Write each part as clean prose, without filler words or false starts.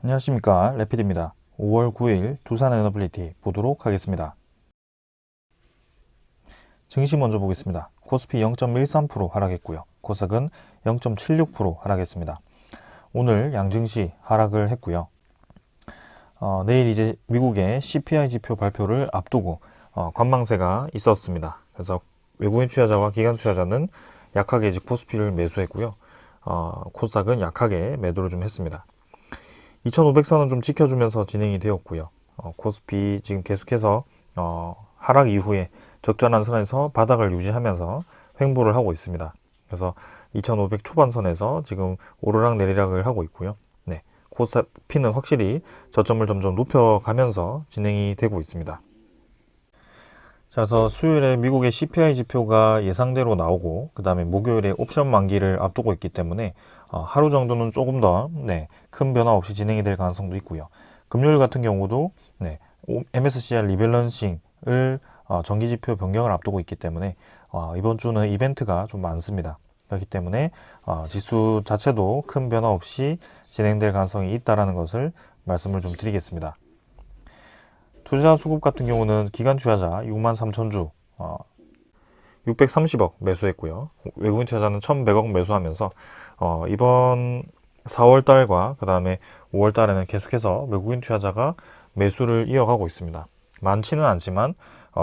안녕하십니까, 레피드입니다. 5월 9일 두산 에너빌리티 보도록 하겠습니다. 증시 먼저 보겠습니다. 코스피 0.13% 하락했고요. 코스닥은 0.76% 하락했습니다. 오늘 양증시 하락을 했고요. 내일 이제 미국의 CPI 지표 발표를 앞두고 관망세가 있었습니다. 그래서 외국인 투자자와 기관 투자자는 약하게 코스피를 매수했고요. 코스닥은 약하게 매도를 좀 했습니다. 2500선은 좀 지켜주면서 진행이 되었고요. 코스피 지금 계속해서 하락 이후에 적절한 선에서 바닥을 유지하면서 횡보를 하고 있습니다. 그래서 2500 초반선에서 지금 오르락 내리락을 하고 있고요. 네, 코스피는 확실히 저점을 점점 높여가면서 진행이 되고 있습니다. 자, 그래서 수요일에 미국의 CPI 지표가 예상대로 나오고 그 다음에 목요일에 옵션 만기를 앞두고 있기 때문에 하루 정도는 조금 더 큰 변화 없이 진행이 될 가능성도 있고요. 금요일 같은 경우도 MSCI 리밸런싱을 정기지표 변경을 앞두고 있기 때문에 이번 주는 이벤트가 좀 많습니다. 그렇기 때문에 지수 자체도 큰 변화 없이 진행될 가능성이 있다는 것을 말씀을 좀 드리겠습니다. 투자 수급 같은 경우는 기관 투자자 63,000주 630억 매수했고요. 외국인 투자자는 1,100억 매수하면서 이번 4월 달과 그 다음에 5월 달에는 계속해서 외국인 투자자가 매수를 이어가고 있습니다. 많지는 않지만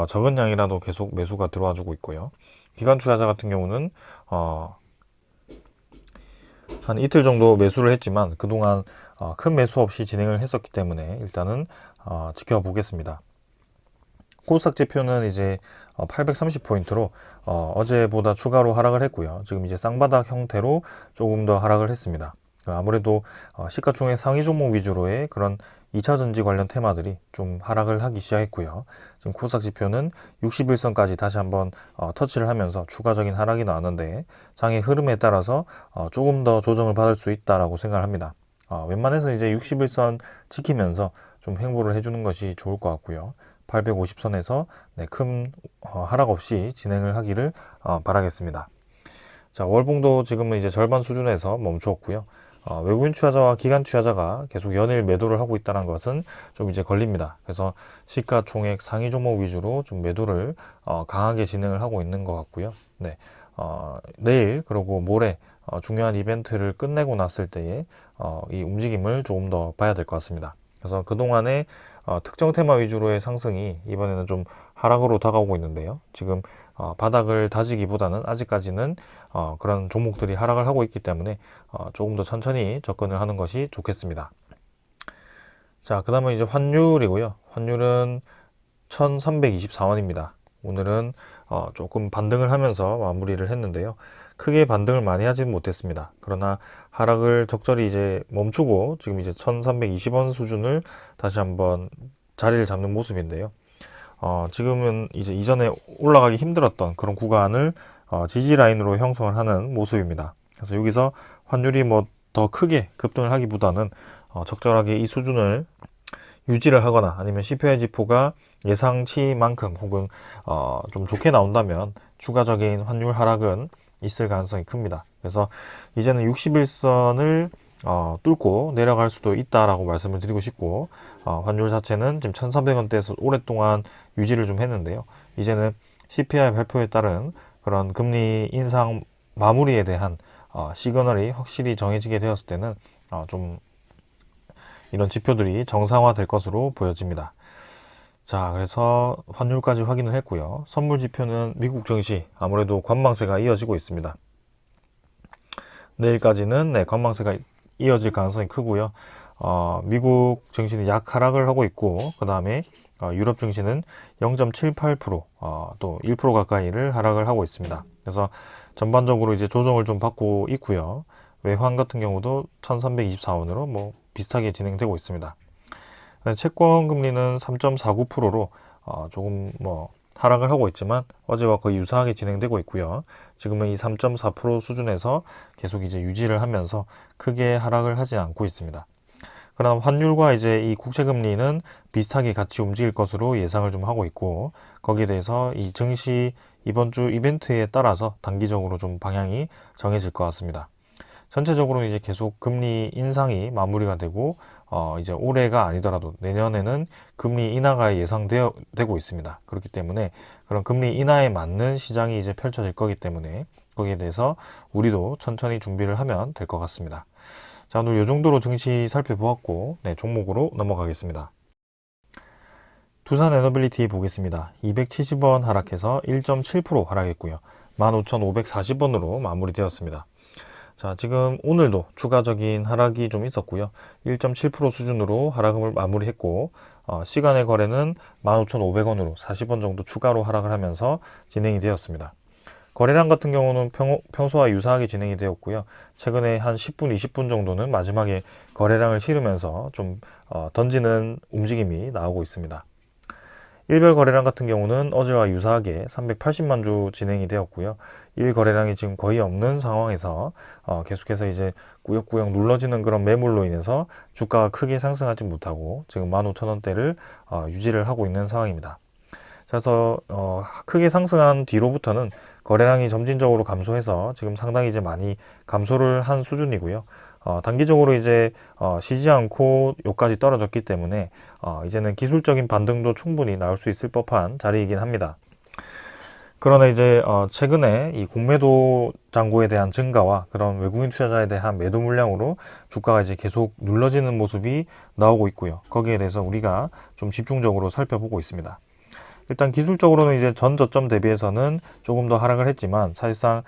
적은 양이라도 계속 매수가 들어와 주고 있고요. 기관 투자자 같은 경우는 한 이틀 정도 매수를 했지만 그동안 큰 매수 없이 진행을 했었기 때문에 일단은 지켜보겠습니다. 코스닥 지표는 이제 830포인트로 어제보다 추가로 하락을 했고요. 지금 이제 쌍바닥 형태로 조금 더 하락을 했습니다. 아무래도 시가총액 상위 종목 위주로의 그런 2차전지 관련 테마들이 좀 하락을 하기 시작했고요. 지금 코스닥 지표는 61선까지 다시 한번 터치를 하면서 추가적인 하락이 나왔는데 장의 흐름에 따라서 조금 더 조정을 받을 수 있다라고 생각을 합니다. 웬만해서 이제 61선 지키면서 좀 횡보를 해주는 것이 좋을 것 같고요. 850선에서 큰 하락 없이 진행을 하기를 바라겠습니다. 자, 월봉도 지금은 이제 절반 수준에서 멈추었고요. 외국인 투자자와 기관 투자자가 계속 연일 매도를 하고 있다는 것은 좀 이제 걸립니다. 그래서 시가총액 상위 종목 위주로 좀 매도를 강하게 진행을 하고 있는 것 같고요. 네, 내일 그리고 모레 중요한 이벤트를 끝내고 났을 때에 이 움직임을 조금 더 봐야 될 것 같습니다. 그래서 그동안에 특정 테마 위주로의 상승이 이번에는 좀 하락으로 다가오고 있는데요. 지금 바닥을 다지기보다는 아직까지는 그런 종목들이 하락을 하고 있기 때문에 조금 더 천천히 접근을 하는 것이 좋겠습니다. 자, 그 다음은 이제 환율이고요. 환율은 1324원입니다. 오늘은 조금 반등을 하면서 마무리를 했는데요. 크게 반등을 많이 하지는 못했습니다. 그러나 하락을 적절히 이제 멈추고 지금 이제 1320원 수준을 다시 한번 자리를 잡는 모습인데요. 지금은 이제 이전에 올라가기 힘들었던 그런 구간을 지지 라인으로 형성을 하는 모습입니다. 그래서 여기서 환율이 뭐 더 크게 급등을 하기보다는 적절하게 이 수준을 유지를 하거나 아니면 CPI 지표가 예상치만큼 혹은 좀 좋게 나온다면 추가적인 환율 하락은 있을 가능성이 큽니다. 그래서 이제는 61선을 뚫고 내려갈 수도 있다라고 말씀을 드리고 싶고 환율 자체는 지금 1,300원대에서 오랫동안 유지를 좀 했는데요. 이제는 CPI 발표에 따른 그런 금리 인상 마무리에 대한 시그널이 확실히 정해지게 되었을 때는 좀 이런 지표들이 정상화 될 것으로 보여집니다. 자, 그래서 환율까지 확인을 했고요. 선물 지표는 미국 증시 아무래도 관망세가 이어지고 있습니다. 내일까지는 관망세가 이어질 가능성이 크고요. 미국 증시는 약 하락을 하고 있고 그 다음에 유럽 증시는 0.78%, 또 1% 가까이를 하락을 하고 있습니다. 그래서 전반적으로 이제 조정을 좀 받고 있고요. 외환 같은 경우도 1324원으로 뭐 비슷하게 진행되고 있습니다. 채권 금리는 3.49%로 조금 뭐 하락을 하고 있지만 어제와 거의 유사하게 진행되고 있고요. 지금은 이 3.4% 수준에서 계속 이제 유지를 하면서 크게 하락을 하지 않고 있습니다. 그러나 환율과 이제 이 국채금리는 비슷하게 같이 움직일 것으로 예상을 좀 하고 있고 거기에 대해서 이 증시 이번 주 이벤트에 따라서 단기적으로 좀 방향이 정해질 것 같습니다. 전체적으로 이제 계속 금리 인상이 마무리가 되고 이제 올해가 아니더라도 내년에는 금리 인하가 예상되고 있습니다. 그렇기 때문에 그런 금리 인하에 맞는 시장이 이제 펼쳐질 거기 때문에 거기에 대해서 우리도 천천히 준비를 하면 될 것 같습니다. 자, 오늘 이 정도로 증시 살펴보았고, 네, 종목으로 넘어가겠습니다. 두산 에너빌리티 보겠습니다. 270원 하락해서 1.7% 하락했고요. 15,540원으로 마무리되었습니다. 자, 지금 오늘도 추가적인 하락이 좀 있었고요. 1.7% 수준으로 하락을 마무리했고, 시간의 거래는 15,500원으로 40원 정도 추가로 하락을 하면서 진행이 되었습니다. 거래량 같은 경우는 평소와 유사하게 진행이 되었고요. 최근에 한 10분, 20분 정도는 마지막에 거래량을 실으면서 좀 던지는 움직임이 나오고 있습니다. 일별 거래량 같은 경우는 어제와 유사하게 380만 주 진행이 되었고요. 일 거래량이 지금 거의 없는 상황에서 계속해서 이제 꾸역꾸역 눌러지는 그런 매물로 인해서 주가가 크게 상승하지 못하고 지금 15,000원대를 유지를 하고 있는 상황입니다. 그래서 크게 상승한 뒤로부터는 거래량이 점진적으로 감소해서 지금 상당히 이제 많이 감소를 한 수준이고요. 단기적으로 이제 쉬지 않고 여기까지 떨어졌기 때문에 이제는 기술적인 반등도 충분히 나올 수 있을 법한 자리이긴 합니다. 그러나 이제 최근에 이 공매도 잔고에 대한 증가와 그런 외국인 투자자에 대한 매도 물량으로 주가가 이제 계속 눌러지는 모습이 나오고 있고요. 거기에 대해서 우리가 좀 집중적으로 살펴보고 있습니다. 일단 기술적으로는 이제 전 저점 대비해서는 조금 더 하락을 했지만 사실상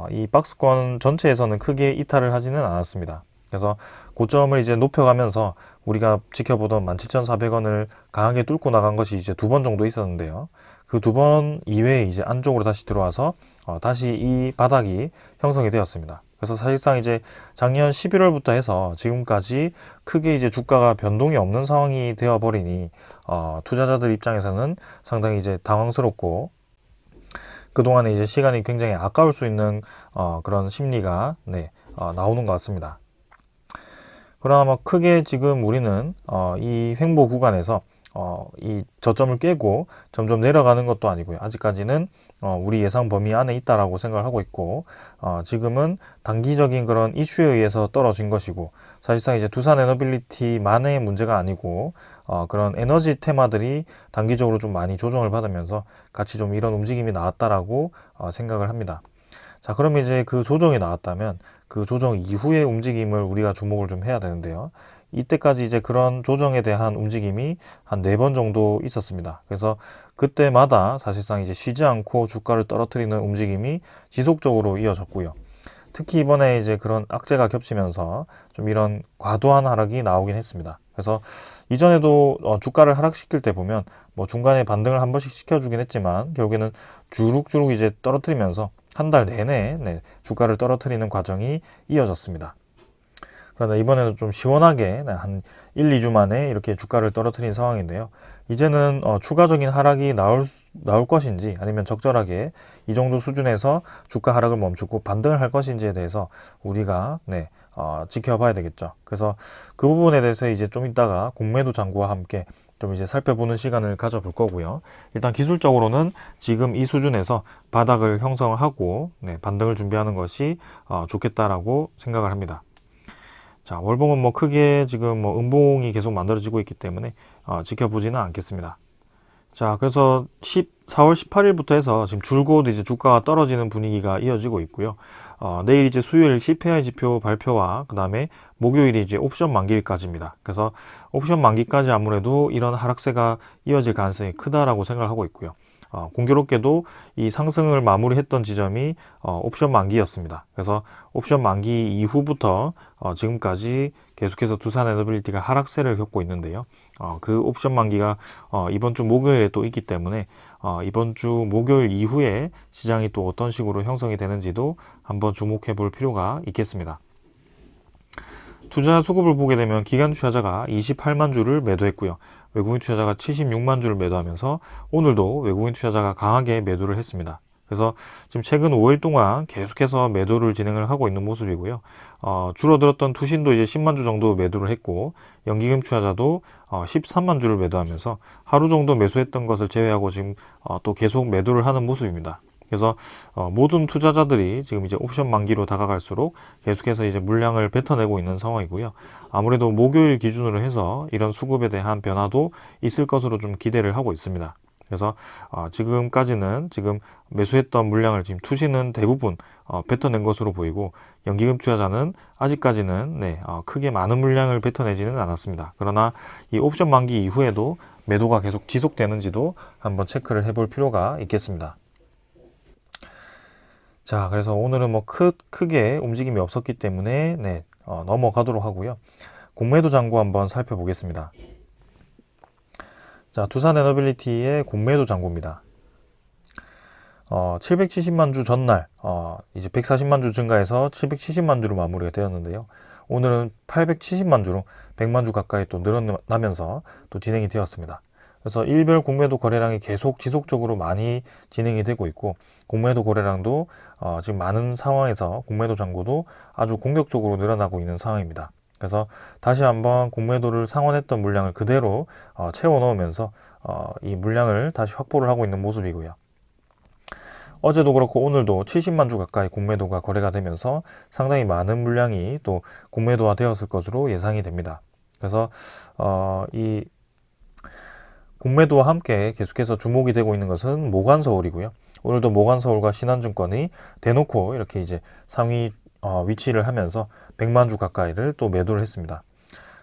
이 박스권 전체에서는 크게 이탈을 하지는 않았습니다. 그래서 고점을 이제 높여가면서 우리가 지켜보던 17,400원을 강하게 뚫고 나간 것이 이제 2번 정도 있었는데요. 그 2번 이외에 이제 안쪽으로 다시 들어와서 다시 이 바닥이 형성이 되었습니다. 그래서 사실상 이제 작년 11월부터 해서 지금까지 크게 이제 주가가 변동이 없는 상황이 되어버리니 투자자들 입장에서는 상당히 이제 당황스럽고 그동안에 이제 시간이 굉장히 아까울 수 있는 그런 심리가 나오는 것 같습니다. 그러나 뭐 크게 지금 우리는 이 횡보 구간에서 이 저점을 깨고 점점 내려가는 것도 아니고요. 아직까지는 우리 예상 범위 안에 있다라고 생각을 하고 있고 지금은 단기적인 그런 이슈에 의해서 떨어진 것이고 사실상 이제 두산 에너빌리티만의 문제가 아니고 그런 에너지 테마들이 단기적으로 좀 많이 조정을 받으면서 같이 좀 이런 움직임이 나왔다라고 생각을 합니다. 자, 그럼 이제 그 조정이 나왔다면 그 조정 이후의 움직임을 우리가 주목을 좀 해야 되는데요. 이때까지 이제 그런 조정에 대한 움직임이 한 4번 정도 있었습니다. 그래서 그때마다 사실상 이제 쉬지 않고 주가를 떨어뜨리는 움직임이 지속적으로 이어졌고요. 특히 이번에 이제 그런 악재가 겹치면서 좀 이런 과도한 하락이 나오긴 했습니다. 그래서 이전에도 주가를 하락시킬 때 보면 뭐 중간에 반등을 한 번씩 시켜주긴 했지만 결국에는 주룩주룩 이제 떨어뜨리면서 한 달 내내 주가를 떨어뜨리는 과정이 이어졌습니다. 그러나 이번에는 좀 시원하게 한 1, 2주 만에 이렇게 주가를 떨어뜨린 상황인데요. 이제는 추가적인 하락이 나올 것인지 아니면 적절하게 이 정도 수준에서 주가 하락을 멈추고 반등을 할 것인지에 대해서 우리가 지켜봐야 되겠죠. 그래서 그 부분에 대해서 이제 좀 이따가 공매도 잔고와 함께 좀 이제 살펴보는 시간을 가져볼 거고요. 일단 기술적으로는 지금 이 수준에서 바닥을 형성을 하고 반등을 준비하는 것이 좋겠다라고 생각을 합니다. 자, 월봉은 뭐 크게 지금 뭐 음봉이 계속 만들어지고 있기 때문에 지켜보지는 않겠습니다. 자, 그래서 4월 18일부터 해서 지금 줄곧 이제 주가가 떨어지는 분위기가 이어지고 있고요. 내일 이제 수요일 CPI 지표 발표와 그 다음에 목요일이 이제 옵션 만기일까지입니다. 그래서 옵션 만기까지 아무래도 이런 하락세가 이어질 가능성이 크다라고 생각을 하고 있고요. 공교롭게도 이 상승을 마무리했던 지점이 옵션 만기였습니다. 그래서 옵션 만기 이후부터 지금까지 계속해서 두산 에너빌리티가 하락세를 겪고 있는데요. 그 옵션 만기가 이번 주 목요일에 또 있기 때문에 이번 주 목요일 이후에 시장이 또 어떤 식으로 형성이 되는지도 한번 주목해 볼 필요가 있겠습니다. 투자 수급을 보게 되면 기관 투자자가 28만 주를 매도했고요. 외국인 투자자가 76만 주를 매도하면서 오늘도 외국인 투자자가 강하게 매도를 했습니다. 그래서 지금 최근 5일 동안 계속해서 매도를 진행을 하고 있는 모습이고요. 줄어들었던 투신도 이제 10만 주 정도 매도를 했고 연기금 투자자도 13만 주를 매도하면서 하루 정도 매수했던 것을 제외하고 지금 또 계속 매도를 하는 모습입니다. 그래서 모든 투자자들이 지금 이제 옵션 만기로 다가갈수록 계속해서 이제 물량을 뱉어내고 있는 상황이고요. 아무래도 목요일 기준으로 해서 이런 수급에 대한 변화도 있을 것으로 좀 기대를 하고 있습니다. 그래서 지금까지는 지금 매수했던 물량을 지금 투시는 대부분 뱉어낸 것으로 보이고, 연기금 투자자는 아직까지는 크게 많은 물량을 뱉어내지는 않았습니다. 그러나 이 옵션 만기 이후에도 매도가 계속 지속되는지도 한번 체크를 해볼 필요가 있겠습니다. 자, 그래서 오늘은 뭐 크게 움직임이 없었기 때문에 넘어가도록 하고요. 공매도 잔고 한번 살펴보겠습니다. 자, 두산에너빌리티의 공매도 잔고입니다. 770만 주 전날 이제 140만 주 증가해서 770만 주로 마무리가 되었는데요. 오늘은 870만 주로 100만 주 가까이 또 늘어나면서 또 진행이 되었습니다. 그래서 일별 공매도 거래량이 계속 지속적으로 많이 진행이 되고 있고, 공매도 거래량도 지금 많은 상황에서 공매도 잔고도 아주 공격적으로 늘어나고 있는 상황입니다. 그래서 다시 한번 공매도를 상환했던 물량을 그대로 채워 넣으면서 이 물량을 다시 확보를 하고 있는 모습이고요. 어제도 그렇고 오늘도 70만 주 가까이 공매도가 거래가 되면서 상당히 많은 물량이 또 공매도화 되었을 것으로 예상이 됩니다. 그래서 이 공매도와 함께 계속해서 주목이 되고 있는 것은 모간서울이고요. 오늘도 모간서울과 신한증권이 대놓고 이렇게 이제 상위 위치를 하면서 100만 주 가까이를 또 매도를 했습니다.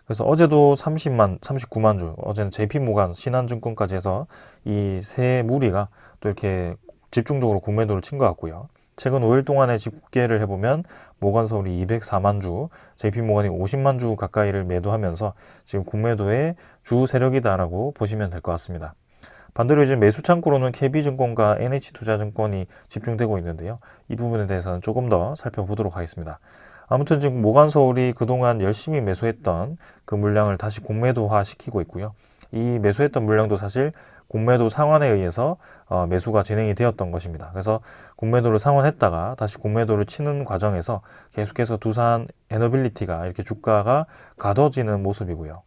그래서 어제도 39만 주, 어제는 JP모간, 신한증권까지 해서 이 세 무리가 또 이렇게 집중적으로 공매도를 친 것 같고요. 최근 5일 동안의 집계를 해보면 모간서울이 204만 주, JP모간이 50만 주 가까이를 매도하면서 지금 공매도의 주 세력이다라고 보시면 될 것 같습니다. 반대로 이제 매수 창구로는 KB증권과 NH투자증권이 집중되고 있는데요. 이 부분에 대해서는 조금 더 살펴보도록 하겠습니다. 아무튼 지금 모간서울이 그동안 열심히 매수했던 그 물량을 다시 공매도화 시키고 있고요. 이 매수했던 물량도 사실 공매도 상환에 의해서 매수가 진행이 되었던 것입니다. 그래서 공매도를 상환했다가 다시 공매도를 치는 과정에서 계속해서 두산 에너빌리티가 이렇게 주가가 가둬지는 모습이고요.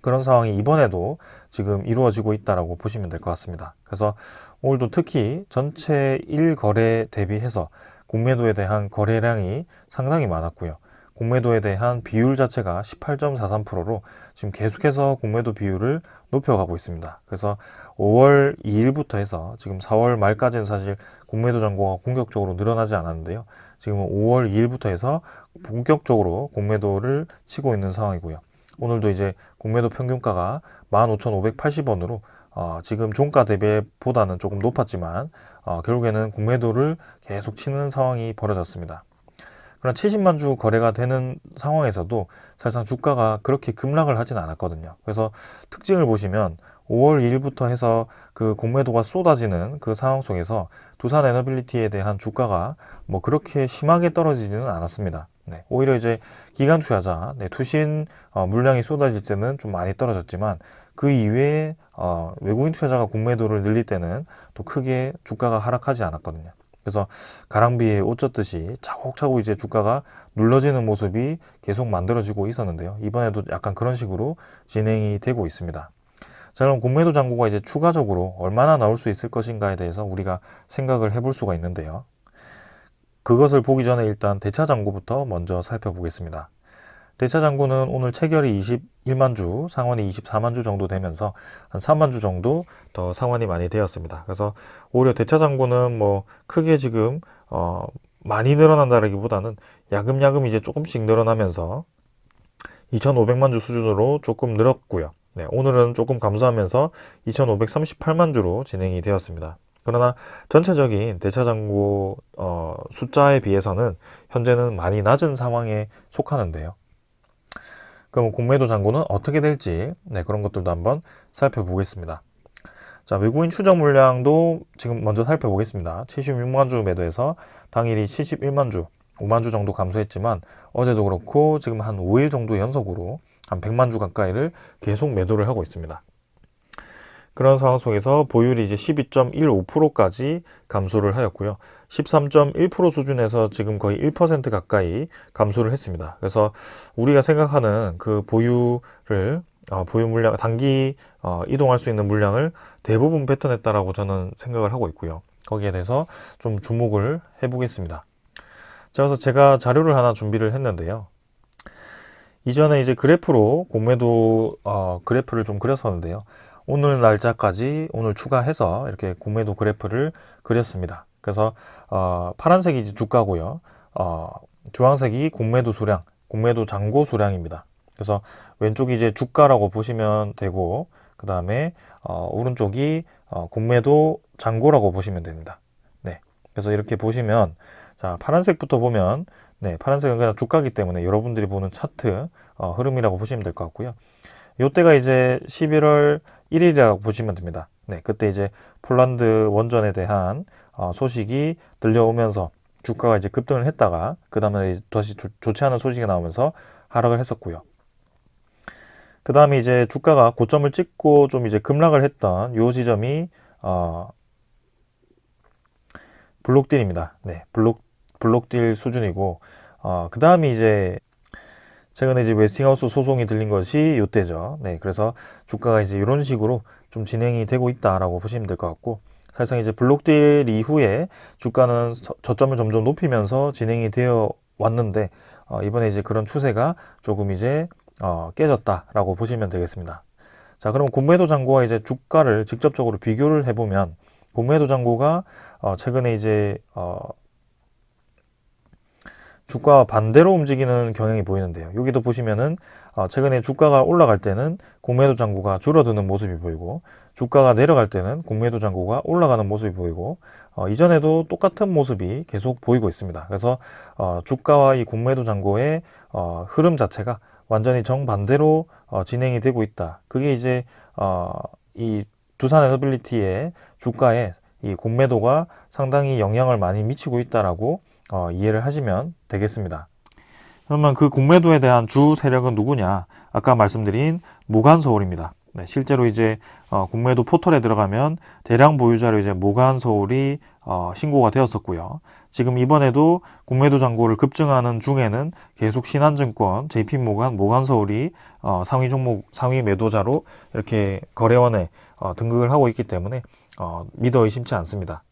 그런 상황이 이번에도 지금 이루어지고 있다고 보시면 될 것 같습니다. 그래서 오늘도 특히 전체 1거래 대비해서 공매도에 대한 거래량이 상당히 많았고요. 공매도에 대한 비율 자체가 18.43%로 지금 계속해서 공매도 비율을 높여가고 있습니다. 그래서 5월 2일부터 해서 지금 4월 말까지는 사실 공매도 잔고가 공격적으로 늘어나지 않았는데요. 지금은 5월 2일부터 해서 본격적으로 공매도를 치고 있는 상황이고요. 오늘도 이제 공매도 평균가가 15,580원으로 지금 종가 대비보다는 조금 높았지만 결국에는 공매도를 계속 치는 상황이 벌어졌습니다. 그러나 70만 주 거래가 되는 상황에서도 사실상 주가가 그렇게 급락을 하진 않았거든요. 그래서 특징을 보시면 5월 2일부터 해서 그 공매도가 쏟아지는 그 상황 속에서 두산 에너빌리티에 대한 주가가 뭐 그렇게 심하게 떨어지지는 않았습니다. 오히려 이제 기관 투자자, 투신 물량이 쏟아질 때는 좀 많이 떨어졌지만 그 이외에 외국인 투자자가 공매도를 늘릴 때는 또 크게 주가가 하락하지 않았거든요. 그래서 가랑비에 옷 젖듯이 차곡차곡 이제 주가가 눌러지는 모습이 계속 만들어지고 있었는데요. 이번에도 약간 그런 식으로 진행이 되고 있습니다. 자, 그럼 공매도 잔고가 이제 추가적으로 얼마나 나올 수 있을 것인가에 대해서 우리가 생각을 해볼 수가 있는데요. 그것을 보기 전에 일단 대차 잔고부터 먼저 살펴보겠습니다. 대차 잔고는 오늘 체결이 21만 주, 상환이 24만 주 정도 되면서 한 3만 주 정도 더 상환이 많이 되었습니다. 그래서 오히려 대차 잔고는 뭐 크게 지금 많이 늘어난다기보다는 야금야금 이제 조금씩 늘어나면서 2,500만 주 수준으로 조금 늘었고요. 오늘은 조금 감소하면서 2,538만 주로 진행이 되었습니다. 그러나 전체적인 대차 잔고 숫자에 비해서는 현재는 많이 낮은 상황에 속하는데요. 그럼 공매도 잔고는 어떻게 될지 그런 것들도 한번 살펴보겠습니다. 자, 외국인 추적 물량도 지금 먼저 살펴보겠습니다. 76만 주 매도해서 당일이 71만 주, 5만 주 정도 감소했지만 어제도 그렇고 지금 한 5일 정도 연속으로 한 100만 주 가까이를 계속 매도를 하고 있습니다. 그런 상황 속에서 보율이 이제 12.15%까지 감소를 하였고요. 13.1% 수준에서 지금 거의 1% 가까이 감소를 했습니다. 그래서 우리가 생각하는 그 보유 물량, 단기 이동할 수 있는 물량을 대부분 뱉어냈다라고 저는 생각을 하고 있고요. 거기에 대해서 좀 주목을 해보겠습니다. 자, 그래서 제가 자료를 하나 준비를 했는데요. 이전에 이제 그래프로 공매도 그래프를 좀 그렸었는데요. 오늘 날짜까지 오늘 추가해서 이렇게 공매도 그래프를 그렸습니다. 그래서 파란색이 이제 주가고요. 주황색이 공매도 수량, 공매도 잔고 수량입니다. 그래서 왼쪽이 이제 주가라고 보시면 되고, 그 다음에 오른쪽이 공매도 잔고라고 보시면 됩니다. 네, 그래서 이렇게 보시면, 자, 파란색부터 보면, 네, 파란색은 그냥 주가기 때문에 여러분들이 보는 차트 흐름이라고 보시면 될 것 같고요. 요때가 이제 11월 1일이라고 보시면 됩니다. 네, 그때 이제 폴란드 원전에 대한 소식이 들려오면서 주가가 이제 급등을 했다가 그 다음에 다시 좋지 않은 소식이 나오면서 하락을 했었고요. 그 다음에 이제 주가가 고점을 찍고 좀 이제 급락을 했던 요 지점이 블록딜입니다. 네, 블록딜 수준이고, 그 다음이 이제 최근에 이제 웨스팅하우스 소송이 들린 것이 요때죠. 네, 그래서 주가가 이제 이런 식으로 좀 진행이 되고 있다라고 보시면 될 것 같고, 사실상 이제 블록딜 이후에 주가는 저점을 점점 높이면서 진행이 되어 왔는데, 이번에 이제 그런 추세가 조금 이제 깨졌다라고 보시면 되겠습니다. 자, 그럼 공매도 잔고와 이제 주가를 직접적으로 비교를 해보면, 공매도 잔고가 최근에 이제 주가와 반대로 움직이는 경향이 보이는데요. 여기도 보시면은 최근에 주가가 올라갈 때는 공매도 잔고가 줄어드는 모습이 보이고, 주가가 내려갈 때는 공매도 잔고가 올라가는 모습이 보이고, 이전에도 똑같은 모습이 계속 보이고 있습니다. 그래서 주가와 이 공매도 잔고의 흐름 자체가 완전히 정반대로 진행이 되고 있다. 그게 이제 이 두산 에너빌리티의 주가에 이 공매도가 상당히 영향을 많이 미치고 있다라고 이해를 하시면 되겠습니다. 그러면 그 공매도에 대한 주 세력은 누구냐? 아까 말씀드린 모간서울입니다. 네, 실제로 이제 공매도 포털에 들어가면 대량 보유자로 이제 모간서울이 신고가 되었었고요. 지금 이번에도 공매도 잔고를 급증하는 중에는 계속 신한증권, JP모간, 모간서울이 상위 종목, 상위 매도자로 이렇게 거래원에 등극을 하고 있기 때문에 믿어 의심치 않습니다.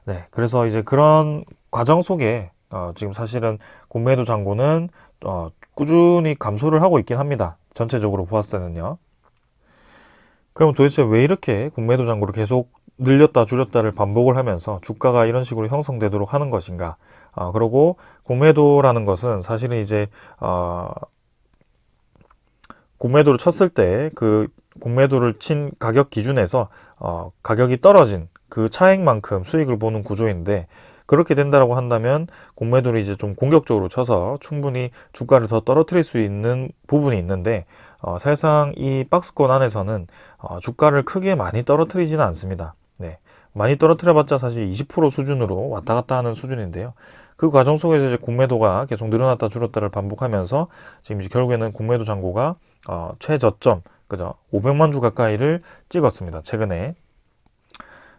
네, 그래서 이제 그런 과정 속에 지금 사실은 공매도 잔고는 꾸준히 감소를 하고 있긴 합니다. 전체적으로 보았을 때는요. 그럼 도대체 왜 이렇게 공매도 잔고를 계속 늘렸다 줄였다를 반복을 하면서 주가가 이런 식으로 형성되도록 하는 것인가? 그리고 공매도라는 것은 사실은 이제 공매도를 쳤을 때 그 공매도를 친 가격 기준에서 가격이 떨어진 그 차액만큼 수익을 보는 구조인데, 그렇게 된다라고 한다면 공매도를 이제 좀 공격적으로 쳐서 충분히 주가를 더 떨어뜨릴 수 있는 부분이 있는데, 사실상 이 박스권 안에서는 주가를 크게 많이 떨어뜨리지는 않습니다. 네, 많이 떨어뜨려봤자 사실 20% 수준으로 왔다 갔다 하는 수준인데요. 그 과정 속에서 이제 공매도가 계속 늘어났다 줄었다를 반복하면서 지금 이제 결국에는 공매도 잔고가 최저점, 그죠? 500만 주 가까이를 찍었습니다. 최근에.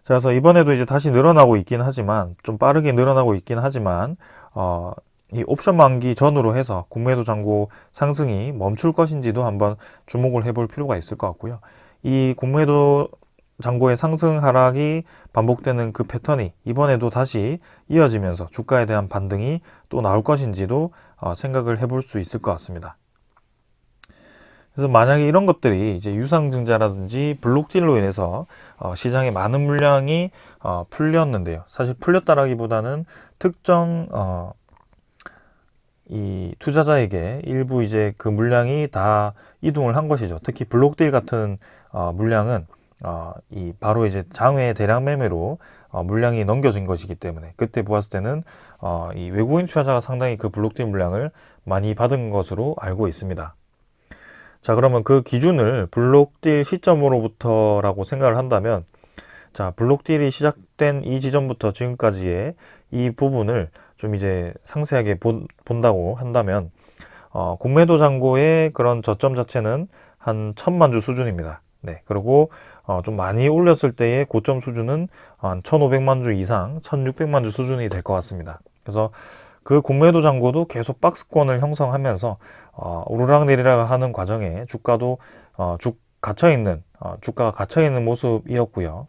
자, 그래서 이번에도 이제 다시 늘어나고 있긴 하지만, 좀 빠르게 늘어나고 있긴 하지만, 이 옵션 만기 전으로 해서 공매도 잔고 상승이 멈출 것인지도 한번 주목을 해볼 필요가 있을 것 같고요. 이 공매도 잔고의 상승 하락이 반복되는 그 패턴이 이번에도 다시 이어지면서 주가에 대한 반등이 또 나올 것인지도 생각을 해볼 수 있을 것 같습니다. 그래서 만약에 이런 것들이 이제 유상증자라든지 블록딜로 인해서 시장에 많은 물량이 풀렸는데요. 사실 풀렸다라기보다는 특정 이 투자자에게 일부 이제 그 물량이 다 이동을 한 것이죠. 특히 블록딜 같은 물량은 이 바로 이제 장외 대량 매매로 물량이 넘겨진 것이기 때문에, 그때 보았을 때는 이 외국인 투자자가 상당히 그 블록딜 물량을 많이 받은 것으로 알고 있습니다. 자, 그러면 그 기준을 블록딜 시점으로부터라고 생각을 한다면, 자, 블록딜이 시작된 이 지점부터 지금까지의 이 부분을 좀 이제 상세하게 본다고 한다면, 공매도 잔고의 그런 저점 자체는 한 1000만 주 수준입니다. 네, 그리고 좀 많이 올렸을 때의 고점 수준은 한 1500만 주 이상, 1600만 주 수준이 될 것 같습니다. 그래서 그 공매도 잔고도 계속 박스권을 형성하면서 오르락내리락 하는 과정에 주가도 주가가 갇혀있는 모습이었고요.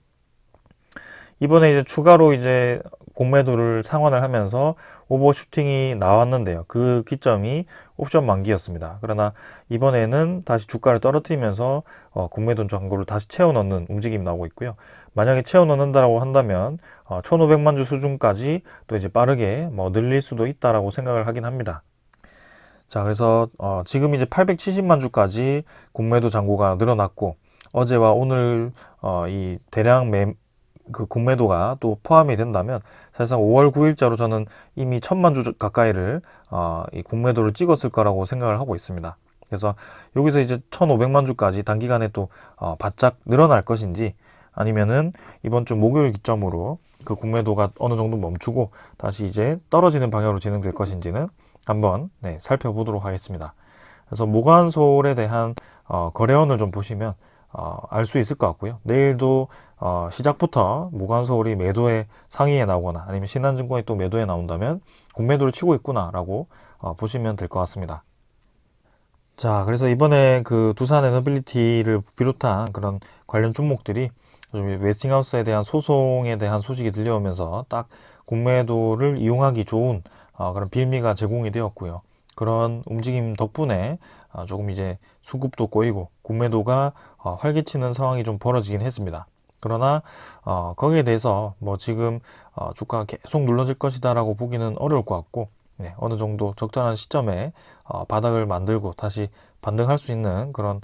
이번에 이제 추가로 이제 공매도를 상환을 하면서 오버슈팅이 나왔는데요. 그 기점이 옵션 만기였습니다. 그러나 이번에는 다시 주가를 떨어뜨리면서 공매도 잔고를 다시 채워 넣는 움직임이 나오고 있고요. 만약에 채워 넣는다라고 한다면 1,500만 주 수준까지 또 이제 빠르게 뭐 늘릴 수도 있다라고 생각을 하긴 합니다. 자, 그래서 지금 이제 870만 주까지 공매도 잔고가 늘어났고, 어제와 오늘 이 대량 그 공매도가 또 포함이 된다면 사실상 5월 9일자로 저는 이미 1,000만 주 가까이를 이 공매도를 찍었을 거라고 생각을 하고 있습니다. 그래서 여기서 이제 1,500만 주까지 단기간에 또 바짝 늘어날 것인지, 아니면은 이번 주 목요일 기점으로 그 공매도가 어느 정도 멈추고 다시 이제 떨어지는 방향으로 진행될 것인지는 한번 살펴보도록 하겠습니다. 그래서 모관솔에 대한 거래원을 좀 보시면 알 수 있을 것 같고요. 내일도 시작부터 모관솔이 매도에 상위에 나오거나 아니면 신한증권이 또 매도에 나온다면 공매도를 치고 있구나라고 보시면 될 것 같습니다. 자, 그래서 이번에 그 두산 에너빌리티를 비롯한 그런 관련 종목들이 좀 웨스팅하우스에 대한 소송에 대한 소식이 들려오면서 딱 공매도를 이용하기 좋은 그런 빌미가 제공이 되었고요. 그런 움직임 덕분에 조금 이제 수급도 꼬이고 공매도가 활기치는 상황이 좀 벌어지긴 했습니다. 그러나 거기에 대해서 뭐 지금 주가가 계속 눌러질 것이다 라고 보기는 어려울 것 같고, 어느 정도 적절한 시점에 바닥을 만들고 다시 반등할 수 있는 그런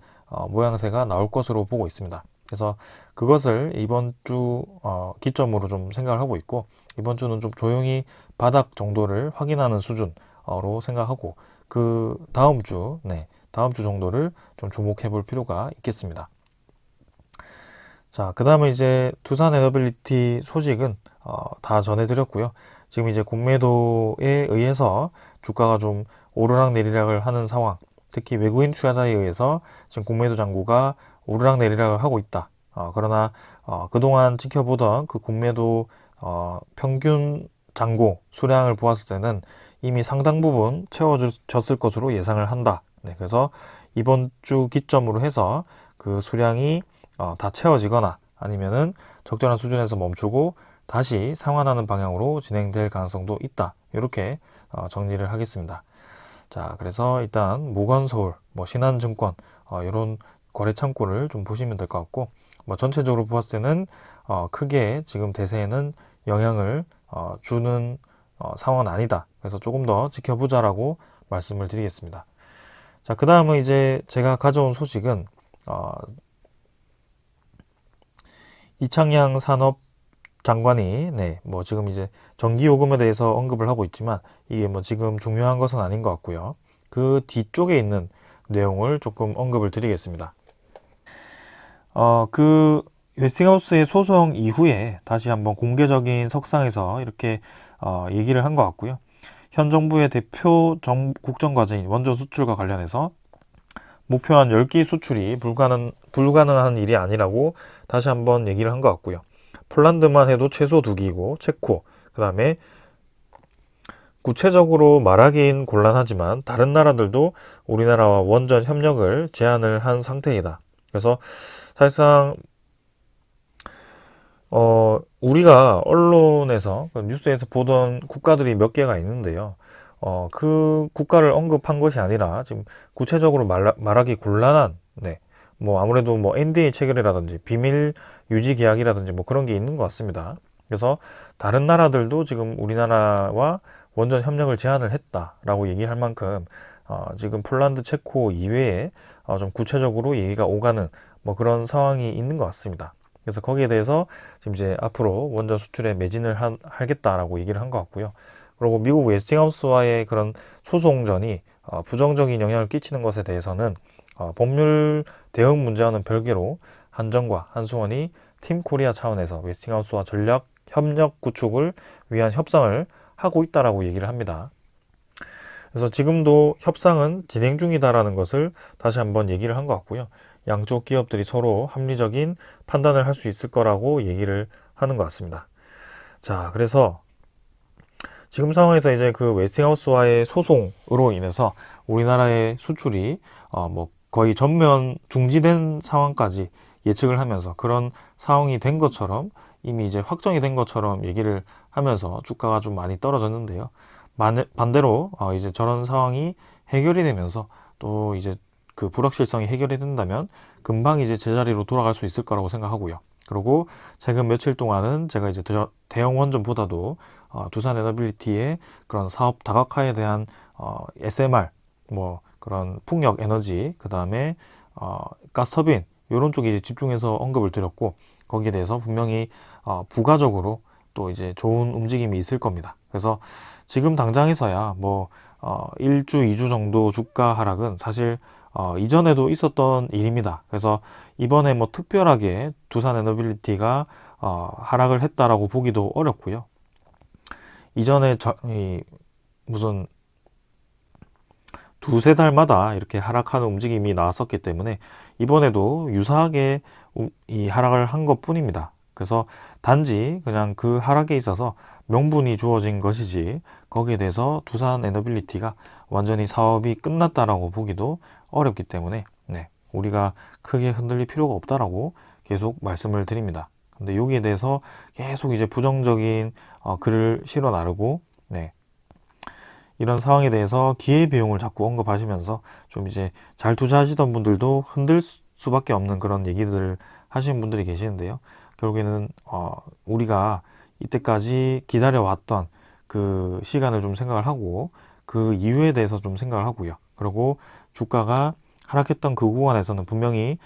모양새가 나올 것으로 보고 있습니다. 그래서 그것을 이번 주 기점으로 좀 생각을 하고 있고, 이번 주는 좀 조용히 바닥 정도를 확인하는 수준으로 생각하고, 그 다음 주 정도를 좀 주목해 볼 필요가 있겠습니다. 자, 그 다음에 이제 두산 에너빌리티 소식은 다 전해드렸고요. 지금 이제 공매도에 의해서 주가가 좀 오르락내리락을 하는 상황, 특히 외국인 투자자에 의해서 지금 공매도 잔고가 오르락내리락을 하고 있다. 그러나 그동안 지켜보던 그 공매도 평균 잔고 수량을 보았을 때는 이미 상당 부분 채워졌을 것으로 예상을 한다. 그래서 이번 주 기점으로 해서 그 수량이 다 채워지거나 아니면은 적절한 수준에서 멈추고 다시 상환하는 방향으로 진행될 가능성도 있다. 이렇게 정리를 하겠습니다. 자, 그래서 일단 모건서울, 뭐 신한증권 이런 거래 창구를 좀 보시면 될 것 같고, 뭐 전체적으로 보았을 때는 크게 지금 대세에는 영향을 주는 상황은 아니다. 그래서 조금 더 지켜보자라고 말씀을 드리겠습니다. 자, 그 다음은 이제 제가 가져온 소식은 이창양 산업장관이 뭐 지금 이제 전기요금에 대해서 언급을 하고 있지만 이게 뭐 지금 중요한 것은 아닌 것 같고요. 그 뒤쪽에 있는 내용을 조금 언급을 드리겠습니다. 그 웨스팅하우스의 소송 이후에 다시 한번 공개적인 석상에서 이렇게 얘기를 한 것 같고요. 현 정부의 대표 국정과제인 원전 수출과 관련해서 목표한 10기 수출이 불가능한 일이 아니라고 다시 한번 얘기를 한 것 같고요. 폴란드만 해도 최소 2기이고 체코, 그 다음에 구체적으로 말하긴 곤란하지만 다른 나라들도 우리나라와 원전 협력을 제안을 한 상태이다. 그래서 사실상 우리가 언론에서 뉴스에서 보던 국가들이 몇 개가 있는데요. 그 국가를 언급한 것이 아니라 지금 구체적으로 말하기 곤란한 뭐 아무래도 뭐 NDA 체결이라든지 비밀 유지 계약이라든지 뭐 그런 게 있는 것 같습니다. 그래서 다른 나라들도 지금 우리나라와 원전 협력을 제안을 했다라고 얘기할 만큼 지금 폴란드, 체코 이외에 좀 구체적으로 얘기가 오가는 뭐 그런 상황이 있는 것 같습니다. 그래서 거기에 대해서 지금 이제 앞으로 원전 수출에 매진을 하겠다라고 얘기를 한 것 같고요. 그리고 미국 웨스팅하우스와의 그런 소송전이 부정적인 영향을 끼치는 것에 대해서는 법률 대응 문제와는 별개로 한전과 한수원이 팀 코리아 차원에서 웨스팅하우스와 전략 협력 구축을 위한 협상을 하고 있다라고 얘기를 합니다. 그래서 지금도 협상은 진행 중이다라는 것을 다시 한번 얘기를 한 것 같고요. 양쪽 기업들이 서로 합리적인 판단을 할 수 있을 거라고 얘기를 하는 것 같습니다. 자, 그래서 지금 상황에서 이제 그 웨스팅하우스와의 소송으로 인해서 우리나라의 수출이 뭐 거의 전면 중지된 상황까지 예측을 하면서 그런 상황이 된 것처럼 이미 이제 확정이 된 것처럼 얘기를 하면서 주가가 좀 많이 떨어졌는데요. 반대로 이제 저런 상황이 해결이 되면서 또 이제 그 불확실성이 해결이 된다면 금방 이제 제자리로 돌아갈 수 있을 거라고 생각하고요. 그리고 최근 며칠 동안은 제가 이제 대형 원전보다도 두산 에너빌리티의 그런 사업 다각화에 대한 SMR, 뭐 그런 풍력 에너지, 그 다음에 가스터빈 이런 쪽에 이제 집중해서 언급을 드렸고, 거기에 대해서 분명히 부가적으로 또 이제 좋은 움직임이 있을 겁니다. 그래서 지금 당장에서야 뭐 1주, 2주 정도 주가 하락은 사실 이전에도 있었던 일입니다. 그래서 이번에 뭐 특별하게 두산 에너빌리티가 하락을 했다라고 보기도 어렵고요. 이전에 무슨 두세 달마다 이렇게 하락하는 움직임이 나왔었기 때문에 이번에도 유사하게 이 하락을 한 것뿐입니다. 그래서 단지 그냥 그 하락에 있어서 명분이 주어진 것이지 거기에 대해서 두산 에너빌리티가 완전히 사업이 끝났다라고 보기도 어렵기 때문에 우리가 크게 흔들릴 필요가 없다라고 계속 말씀을 드립니다. 근데 여기에 대해서 계속 이제 부정적인 글을 실어 나르고 이런 상황에 대해서 기회비용을 자꾸 언급하시면서 좀 이제 잘 투자하시던 분들도 흔들 수밖에 없는 그런 얘기들을 하시는 분들이 계시는데요. 결국에는 우리가 이때까지 기다려왔던 그 시간을 좀 생각을 하고 그 이유에 대해서 좀 생각을 하고요. 그리고 주가가 하락했던 그 구간에서는 분명히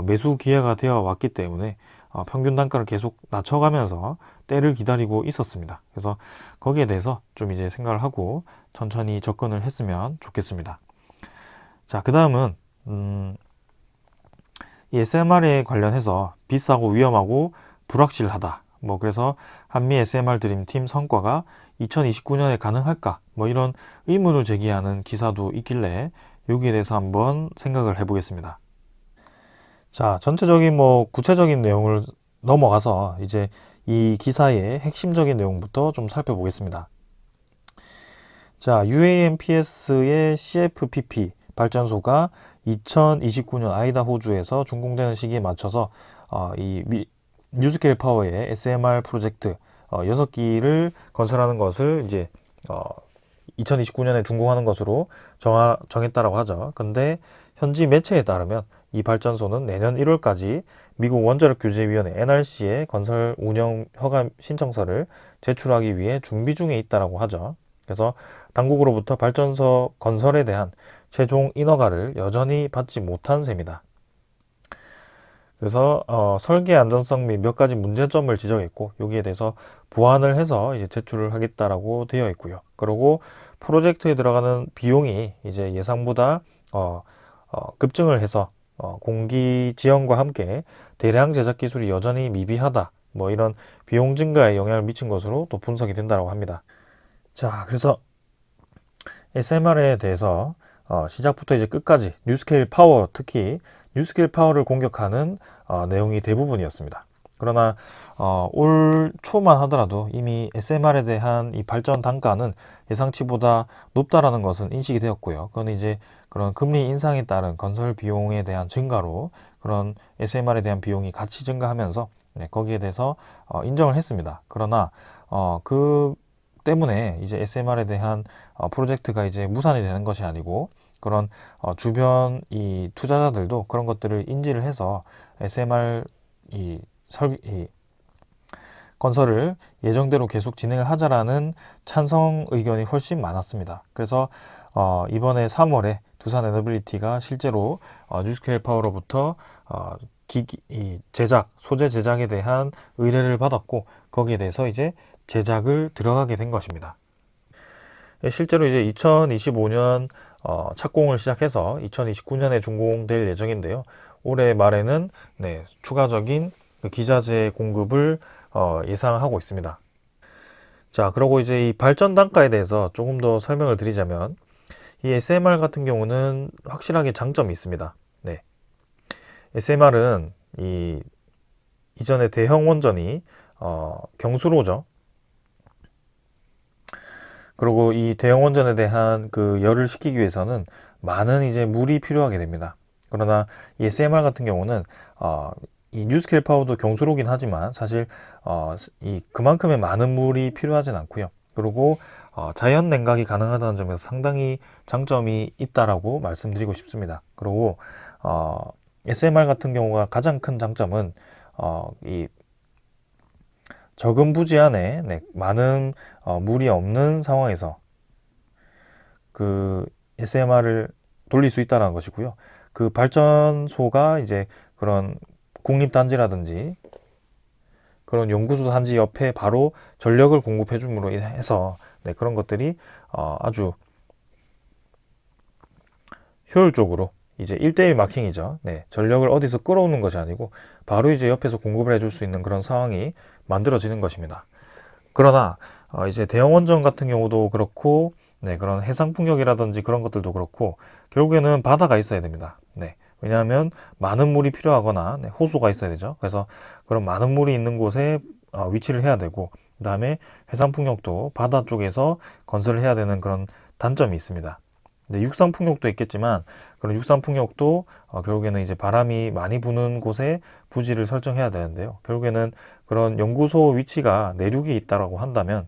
매수 기회가 되어 왔기 때문에 평균 단가를 계속 낮춰가면서 때를 기다리고 있었습니다. 그래서 거기에 대해서 좀 이제 생각을 하고 천천히 접근을 했으면 좋겠습니다. 자, 그 다음은 이 SMR에 관련해서 비싸고 위험하고 불확실하다. 뭐 그래서 한미 SMR 드림팀 성과가 2029년에 가능할까? 뭐 이런 의문을 제기하는 기사도 있길래 여기에 대해서 한번 생각을 해보겠습니다. 자, 전체적인 뭐 구체적인 내용을 넘어가서 이제 이 기사의 핵심적인 내용부터 좀 살펴보겠습니다. 자, UAMPS의 CFPP 발전소가 2029년 아이다호주에서 준공되는 시기에 맞춰서 이 뉴스케일 파워의 SMR 프로젝트 6기를 건설하는 것을 이제 2029년에 준공하는 것으로 정했다라고 하죠. 근데 현지 매체에 따르면 이 발전소는 내년 1월까지 미국 원자력 규제위원회 NRC에 건설 운영 허가 신청서를 제출하기 위해 준비 중에 있다라고 하죠. 그래서 당국으로부터 발전소 건설에 대한 최종 인허가를 여전히 받지 못한 셈이다. 그래서 설계 안전성 및 몇 가지 문제점을 지적했고 여기에 대해서 보완을 해서 이제 제출을 하겠다라고 되어 있고요. 그리고 프로젝트에 들어가는 비용이 이제 예상보다 급증을 해서 공기 지원과 함께 대량 제작 기술이 여전히 미비하다. 뭐 이런 비용 증가에 영향을 미친 것으로 또 분석이 된다고 합니다. 자, 그래서 SMR에 대해서 시작부터 이제 끝까지 뉴스케일 파워, 특히 뉴스케일 파워를 공격하는 내용이 대부분이었습니다. 그러나 올 초만 하더라도 이미 SMR에 대한 이 발전 단가는 예상치보다 높다라는 것은 인식이 되었고요. 그건 이제 그런 금리 인상에 따른 건설 비용에 대한 증가로 그런 SMR에 대한 비용이 같이 증가하면서 거기에 대해서 인정을 했습니다. 그러나 그 때문에 이제 SMR에 대한 프로젝트가 이제 무산이 되는 것이 아니고 그런 주변 이 투자자들도 그런 것들을 인지를 해서 SMR 이 건설을 예정대로 계속 진행을 하자라는 찬성 의견이 훨씬 많았습니다. 그래서 이번에 3월에 두산 에너빌리티가 실제로 뉴스케일 파워로부터 소재 제작에 대한 의뢰를 받았고 거기에 대해서 이제 제작을 들어가게 된 것입니다. 실제로 이제 2025년 착공을 시작해서 2029년에 준공될 예정인데요. 올해 말에는 추가적인 그 기자재 공급을 예상하고 있습니다. 자, 그리고 이제 이 발전 단가에 대해서 조금 더 설명을 드리자면 이 SMR 같은 경우는 확실하게 장점이 있습니다. SMR은 이전에 대형 원전이 경수로죠. 그리고 이 대형 원전에 대한 그 열을 식히기 위해서는 많은 이제 물이 필요하게 됩니다. 그러나 이 SMR 같은 경우는 이 뉴스케일 파워도 경수로긴 하지만 사실 이 그만큼의 많은 물이 필요하진 않고요. 그리고 자연 냉각이 가능하다는 점에서 상당히 장점이 있다라고 말씀드리고 싶습니다. 그리고 SMR 같은 경우가 가장 큰 장점은 이 적은 부지 안에 많은 물이 없는 상황에서 그 SMR을 돌릴 수 있다는 것이고요. 그 발전소가 이제 그런 국립단지라든지 그런 연구소 단지 옆에 바로 전력을 공급해 줌으로 해서 그런 것들이 아주 효율적으로 이제 1대1 마킹이죠. 전력을 어디서 끌어오는 것이 아니고 바로 이제 옆에서 공급을 해줄 수 있는 그런 상황이 만들어지는 것입니다. 그러나 이제 대형 원전 같은 경우도 그렇고 그런 해상 풍력이라든지 그런 것들도 그렇고 결국에는 바다가 있어야 됩니다. 왜냐하면 많은 물이 필요하거나 호수가 있어야 되죠. 그래서 그런 많은 물이 있는 곳에 위치를 해야 되고 그 다음에 해상 풍력도 바다 쪽에서 건설을 해야 되는 그런 단점이 있습니다. 육상 풍력도 있겠지만 그런 육상 풍력도 결국에는 이제 바람이 많이 부는 곳에 부지를 설정해야 되는데요. 결국에는 그런 연구소 위치가 내륙에 있다라고 한다면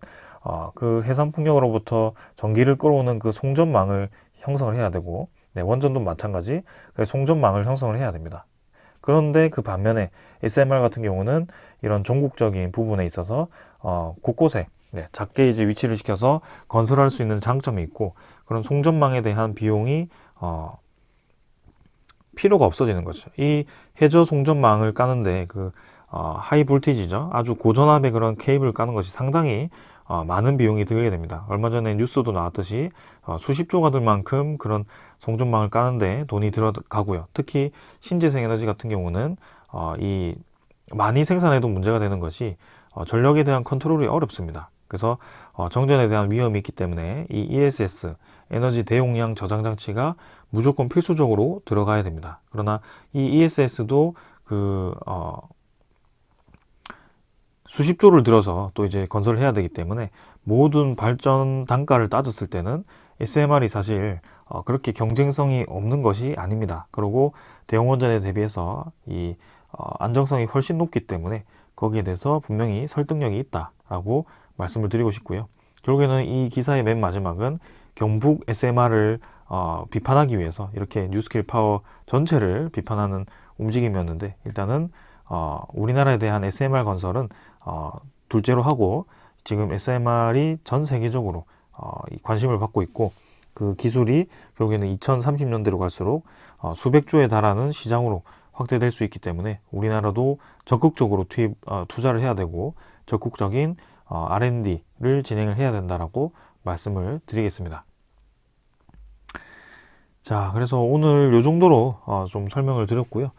그 해상 풍력으로부터 전기를 끌어오는 그 송전망을 형성을 해야 되고 원전도 마찬가지 송전망을 형성을 해야 됩니다. 그런데 그 반면에 SMR 같은 경우는 이런 전국적인 부분에 있어서 곳곳에 작게 이제 위치를 시켜서 건설할 수 있는 장점이 있고 그런 송전망에 대한 비용이 필요가 없어지는 거죠. 이 해저 송전망을 까는데 그 하이 볼티지죠. 아주 고전압의 그런 케이블을 까는 것이 상당히 많은 비용이 들게 됩니다. 얼마 전에 뉴스도 나왔듯이 수십조가 들 만큼 그런 송전망을 까는데 돈이 들어가고요. 특히 신재생 에너지 같은 경우는 이 많이 생산해도 문제가 되는 것이 전력에 대한 컨트롤이 어렵습니다. 그래서 정전에 대한 위험이 있기 때문에 이 ESS 에너지 대용량 저장 장치가 무조건 필수적으로 들어가야 됩니다. 그러나 이 ESS도 그 수십조를 들어서 또 이제 건설을 해야 되기 때문에 모든 발전 단가를 따졌을 때는 SMR이 사실 그렇게 경쟁성이 없는 것이 아닙니다. 그리고 대형 원전에 대비해서 이 안정성이 훨씬 높기 때문에 거기에 대해서 분명히 설득력이 있다라고 말씀을 드리고 싶고요. 결국에는 이 기사의 맨 마지막은 경북 SMR을 비판하기 위해서 이렇게 뉴스케일 파워 전체를 비판하는 움직임이었는데 일단은 우리나라에 대한 SMR 건설은 둘째로 하고 지금 SMR이 전 세계적으로 관심을 받고 있고 그 기술이 결국에는 2030년대로 갈수록 수백조에 달하는 시장으로 확대될 수 있기 때문에 우리나라도 적극적으로 투자를 해야 되고 적극적인 R&D를 진행을 해야 된다라고 말씀을 드리겠습니다. 자, 그래서 오늘 이 정도로 좀 설명을 드렸고요.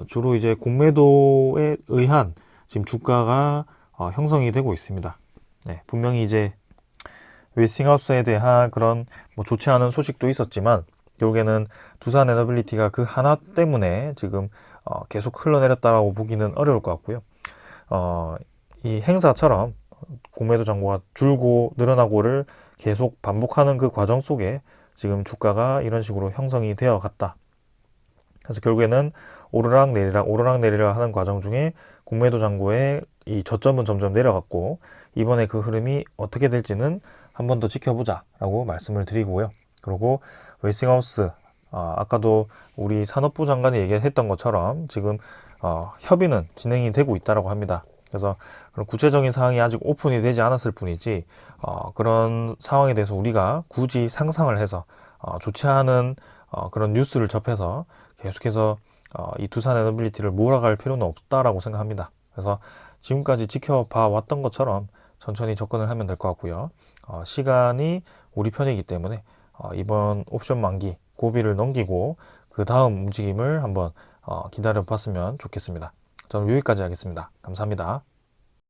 주로 이제 공매도에 의한 지금 주가가 형성이 되고 있습니다. 분명히 이제 웨스팅하우스에 대한 그런 뭐 좋지 않은 소식도 있었지만 결국에는 두산 에너빌리티가 그 하나 때문에 지금 계속 흘러내렸다고 보기는 어려울 것 같고요. 이 행사처럼 공매도 잔고가 줄고 늘어나고를 계속 반복하는 그 과정 속에 지금 주가가 이런 식으로 형성이 되어 갔다. 그래서 결국에는 오르락 내리락 하는 과정 중에 공매도 잔고의 이 저점은 점점 내려갔고 이번에 그 흐름이 어떻게 될지는 한 번 더 지켜보자 라고 말씀을 드리고요. 그리고 웨스팅하우스 아까도 우리 산업부 장관이 얘기했던 것처럼 지금 협의는 진행이 되고 있다고 합니다. 그래서 그런 구체적인 사항이 아직 오픈이 되지 않았을 뿐이지 그런 상황에 대해서 우리가 굳이 상상을 해서 좋지 않은 그런 뉴스를 접해서 계속해서 이 두산 에너빌리티를 몰아갈 필요는 없다라고 생각합니다. 그래서 지금까지 지켜봐 왔던 것처럼 천천히 접근을 하면 될 것 같고요. 시간이 우리 편이기 때문에 이번 옵션 만기 고비를 넘기고 그 다음 움직임을 한번 기다려 봤으면 좋겠습니다. 저는 여기까지 하겠습니다. 감사합니다.